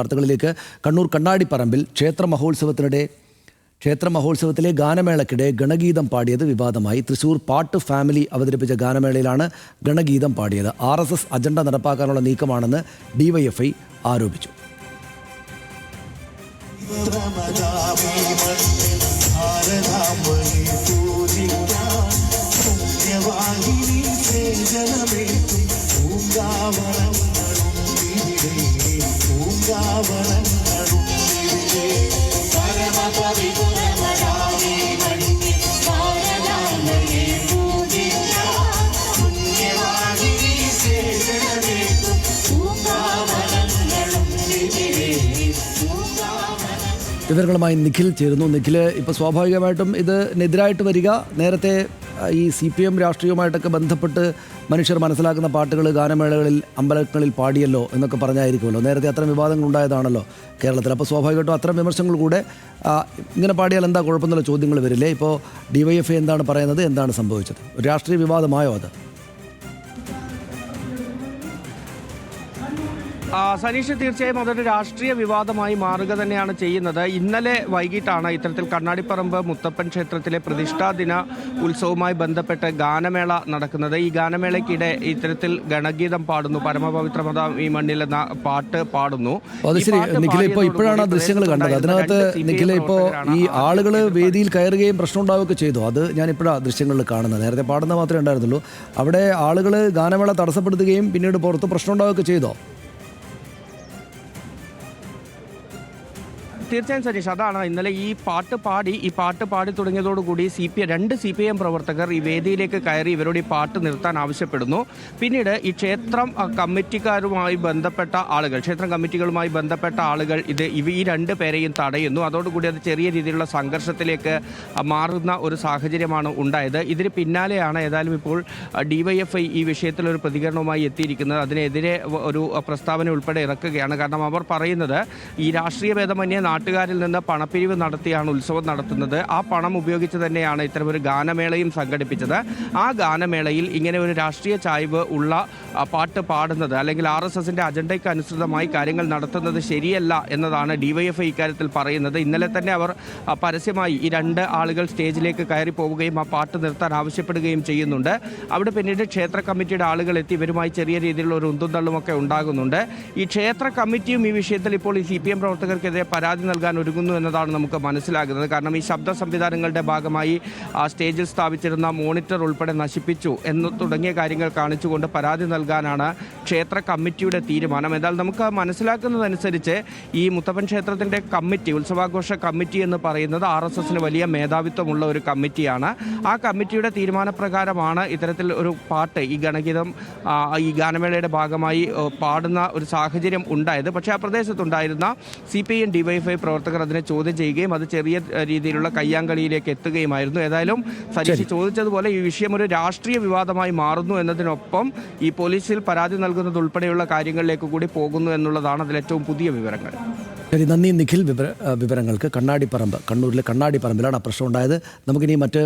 വാർത്തകളിലേക്ക്. കണ്ണൂർ കണ്ണാടിപ്പറമ്പിൽ ക്ഷേത്രമഹോത്സവത്തിലെ ഗാനമേളയ്ക്കിടെ ഗണഗീതം പാടിയത് വിവാദമായി. തൃശൂർ പാട്ട് ഫാമിലി അവതരിപ്പിച്ച ഗാനമേളയിലാണ് ഗണഗീതം പാടിയത്. RSS അജണ്ട നടപ്പാക്കാനുള്ള നീക്കമാണെന്ന് DYFI ആരോപിച്ചു. വിവരങ്ങളുമായി നിഖിൽ ചേരുന്നു. നിഖിൽ, ഇപ്പോൾ സ്വാഭാവികമായിട്ടും ഇതിനെതിരായിട്ട് വരിക, നേരത്തെ ഈ CPM രാഷ്ട്രീയവുമായിട്ടൊക്കെ ബന്ധപ്പെട്ട് മനുഷ്യർ മനസ്സിലാക്കുന്ന പാട്ടുകൾ ഗാനമേളകളിൽ അമ്പലങ്ങളിൽ പാടിയല്ലോ എന്നൊക്കെ പറഞ്ഞായിരിക്കുമല്ലോ. നേരത്തെ അത്തരം വിവാദങ്ങൾ ഉണ്ടായതാണല്ലോ കേരളത്തിൽ. അപ്പോൾ സ്വാഭാവികമായിട്ടും അത്തരം വിമർശനങ്ങൾ കൂടെ ഇങ്ങനെ പാടിയാൽ എന്താ കുഴപ്പമെന്നുള്ള ചോദ്യങ്ങൾ വരില്ലേ? ഇപ്പോൾ DYFI എന്താണ് പറയുന്നത്? എന്താണ് സംഭവിച്ചത്? രാഷ്ട്രീയ വിവാദമായോ അത്? സനീഷ്, തീർച്ചയായും അതൊരു രാഷ്ട്രീയ വിവാദമായി മാറുക തന്നെയാണ് ചെയ്യുന്നത്. ഇന്നലെ വൈകിട്ടാണ് ഇത്തരത്തിൽ കണ്ണാടിപ്പറമ്പ് മുത്തപ്പൻ ക്ഷേത്രത്തിലെ പ്രതിഷ്ഠാ ദിന ഉത്സവവുമായി ബന്ധപ്പെട്ട് ഗാനമേള നടക്കുന്നത്. ഈ ഗാനമേളയ്ക്കിടെ ഇത്തരത്തിൽ ഗണഗീതം പാടുന്നു, പരമപവിത്രമത ഈ മണ്ണിൽ എന്ന പാട്ട് പാടുന്നു. ഇപ്പോഴാണ് ദൃശ്യങ്ങൾ കണ്ടത്. അതിനകത്ത് നിഖില, ഇപ്പോൾ ഈ ആളുകൾ വേദിയിൽ കയറുകയും പ്രശ്നം ഉണ്ടാവുകയൊക്കെ ചെയ്തു. അത് ഞാൻ ഇപ്പോഴാണ് ദൃശ്യങ്ങളിൽ കാണുന്നത്. നേരത്തെ പാടുന്ന മാത്രമേ ഉണ്ടായിരുന്നുള്ളൂ. അവിടെ ആളുകൾ ഗാനമേള തടസ്സപ്പെടുത്തുകയും പിന്നീട് പുറത്ത് പ്രശ്നം ഉണ്ടാവുകയൊക്കെ ചെയ്തോ? തീർച്ചയായും സനീഷ്, അതാണ് ഇന്നലെ ഈ പാട്ട് പാടി തുടങ്ങിയതോടുകൂടി രണ്ട് CPM പ്രവർത്തകർ ഈ വേദിയിലേക്ക് കയറി ഇവരോട് ഈ പാട്ട് നിർത്താൻ ആവശ്യപ്പെടുന്നു. പിന്നീട് ഈ ക്ഷേത്രം കമ്മിറ്റിക്കാരുമായി ബന്ധപ്പെട്ട ആളുകൾ, ക്ഷേത്രം കമ്മിറ്റികളുമായി ബന്ധപ്പെട്ട ആളുകൾ ഈ രണ്ട് പേരെയും തടയുന്നു. അതോടുകൂടി അത് ചെറിയ രീതിയിലുള്ള സംഘർഷത്തിലേക്ക് മാറുന്ന ഒരു സാഹചര്യമാണ് ഉണ്ടായത്. ഇതിന് പിന്നാലെയാണ് ഏതായാലും ഇപ്പോൾ DYFI ഈ വിഷയത്തിൽ ഒരു പ്രതികരണവുമായി എത്തിയിരിക്കുന്നത്. അതിനെതിരെ ഒരു പ്രസ്താവന ഉൾപ്പെടെ ഇറക്കുകയാണ്. കാരണം അവർ പറയുന്നത് ഈ രാഷ്ട്രീയ ഭേദമന്യേ നാട്ടുകാരിൽ നിന്ന് പണപ്പിരിവ് നടത്തിയാണ് ഉത്സവം നടത്തുന്നത്. ആ പണം ഉപയോഗിച്ച് തന്നെയാണ് ഇത്തരമൊരു ഗാനമേളയും സംഘടിപ്പിച്ചത്. ആ ഗാനമേളയിൽ ഇങ്ങനെ ഒരു രാഷ്ട്രീയ ചായ്വ് ഉള്ള പാട്ട് പാടുന്നത്, അല്ലെങ്കിൽ RSSന്റെ അജണ്ടയ്ക്ക് അനുസൃതമായി കാര്യങ്ങൾ നടത്തുന്നത് ശരിയല്ല എന്നതാണ് DYFI ഇക്കാര്യത്തിൽ പറയുന്നത്. ഇന്നലെ തന്നെ അവർ പരസ്യമായി ഈ രണ്ട് ആളുകൾ സ്റ്റേജിലേക്ക് കയറി പോവുകയും ആ പാട്ട് നിർത്താൻ ആവശ്യപ്പെടുകയും ചെയ്യുന്നുണ്ട്. അവിടെ പിന്നീട് ക്ഷേത്ര കമ്മിറ്റിയുടെ ആളുകൾ എത്തി ഇവരുമായി ചെറിയ രീതിയിലുള്ള ഒരു ഉന്തും തള്ളുമൊക്കെ ഉണ്ടാകുന്നുണ്ട്. ഈ ക്ഷേത്ര കമ്മിറ്റിയും ഈ വിഷയത്തിൽ ഇപ്പോൾ ഈ CPM പ്രവർത്തകർക്കെതിരെ പരാതി നൽകാൻ ഒരുങ്ങുന്നു എന്നതാണ് നമുക്ക് മനസ്സിലാകുന്നത്. കാരണം ഈ ശബ്ദ സംവിധാനങ്ങളുടെ ഭാഗമായി സ്റ്റേജിൽ സ്ഥാപിച്ചിരുന്ന മോണിറ്റർ ഉൾപ്പെടെ നശിപ്പിച്ചു എന്ന് തുടങ്ങിയ കാര്യങ്ങൾ കാണിച്ചുകൊണ്ട് പരാതി നൽകാനാണ് ക്ഷേത്ര കമ്മിറ്റിയുടെ തീരുമാനം. എന്നാൽ നമുക്ക് മനസ്സിലാക്കുന്നതനുസരിച്ച് ഈ മുത്തപ്പൻ ക്ഷേത്രത്തിൻ്റെ കമ്മിറ്റി, ഉത്സവാഘോഷ കമ്മിറ്റി എന്ന് പറയുന്നത് RSSന് വലിയ മേധാവിത്വമുള്ള ഒരു കമ്മിറ്റിയാണ്. ആ കമ്മിറ്റിയുടെ തീരുമാനപ്രകാരമാണ് ഇത്തരത്തിൽ ഒരു പാട്ട്, ഈ ഗണഗീതം ഈ ഗാനമേളയുടെ ഭാഗമായി പാടുന്ന ഒരു സാഹചര്യം ഉണ്ടായത്. പക്ഷേ ആ പ്രദേശത്തുണ്ടായിരുന്ന CPM DYFI പ്രവർത്തകർ അതിനെ ചോദ്യം ചെയ്യുകയും അത് ചെറിയ രീതിയിലുള്ള കയ്യാങ്കളിയിലേക്ക് എത്തുകയുമായിരുന്നു. ഏതായാലും സനീഷ് ചോദിച്ചതുപോലെ ഈ വിഷയം ഒരു രാഷ്ട്രീയ വിവാദമായി മാറുന്നു എന്നതിനൊപ്പം ഈ പോലീസിൽ പരാതി നൽകുന്നത് ഉൾപ്പെടെയുള്ള കാര്യങ്ങളിലേക്ക് കൂടി പോകുന്നു എന്നുള്ളതാണ് അതിലേറ്റവും പുതിയ വിവരങ്ങൾ. ശരി, നന്ദി നിഖിൽ. വിവരങ്ങൾക്ക്. കണ്ണൂരിലെ കണ്ണാടിപ്പറമ്പിലാണ് പ്രശ്നം ഉണ്ടായത്. നമുക്കിനി മറ്റ്